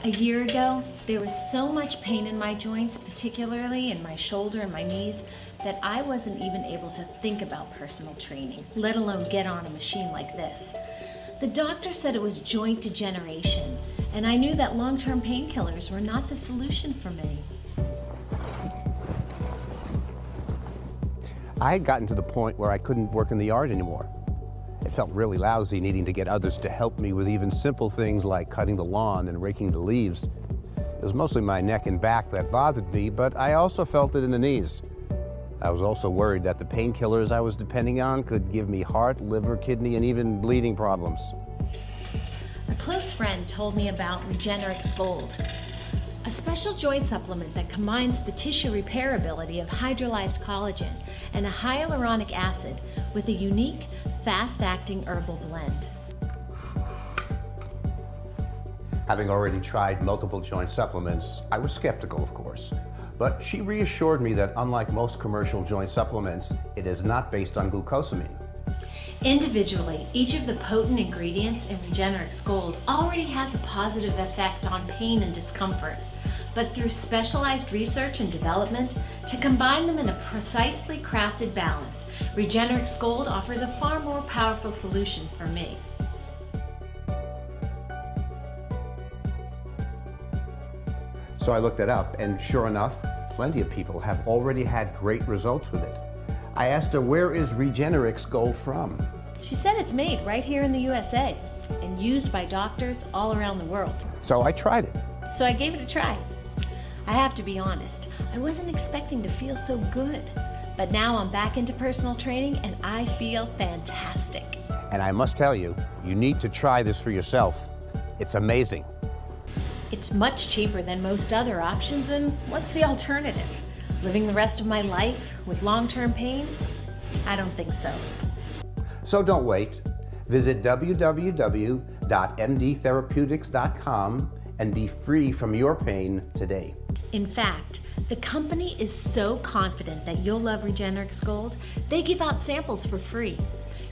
A year ago, there was so much pain in my joints, particularly in my shoulder and my knees, that I wasn't even able to think about personal training, let alone get on a machine like this. The doctor said it was joint degeneration, and I knew that long-term painkillers were not the solution for me. I had gotten to the point where I couldn't work in the yard anymore. It felt really lousy needing to get others to help me with even simple things like cutting the lawn and raking the leaves. It was mostly my neck and back that bothered me, but I also felt it in the knees. I was also worried that the painkillers I was depending on could give me heart, liver, kidney, and even bleeding problems. A close friend told me about Regenerix Gold, a special joint supplement that combines the tissue repair ability of hydrolyzed collagen and a hyaluronic acid with a unique, fast-acting herbal blend. Having already tried multiple joint supplements, I was skeptical, of course. But she reassured me that unlike most commercial joint supplements, it is not based on glucosamine. Individually, each of the potent ingredients in Regenerix Gold already has a positive effect on pain and discomfort. But through specialized research and development, to combine them in a precisely crafted balance, Regenerix Gold offers a far more powerful solution for me. So I looked it up, and sure enough, plenty of people have already had great results with it. I asked her, where is Regenerix Gold from? She said it's made right here in the USA and used by doctors all around the world. So I tried it. So I gave it a try. I have to be honest, I wasn't expecting to feel so good, but now I'm back into personal training and I feel fantastic. And I must tell you, you need to try this for yourself. It's amazing. It's much cheaper than most other options, and what's the alternative? Living the rest of my life with long-term pain? I don't think so. So don't wait. Visit www.mdtherapeutics.com and be free from your pain today. In fact, the company is so confident that you'll love Regenerix Gold, they give out samples for free.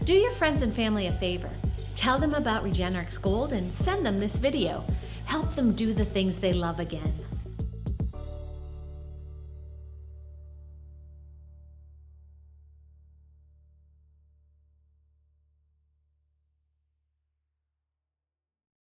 Do your friends and family a favor. Tell them about Regenerix Gold and send them this video. Help them do the things they love again.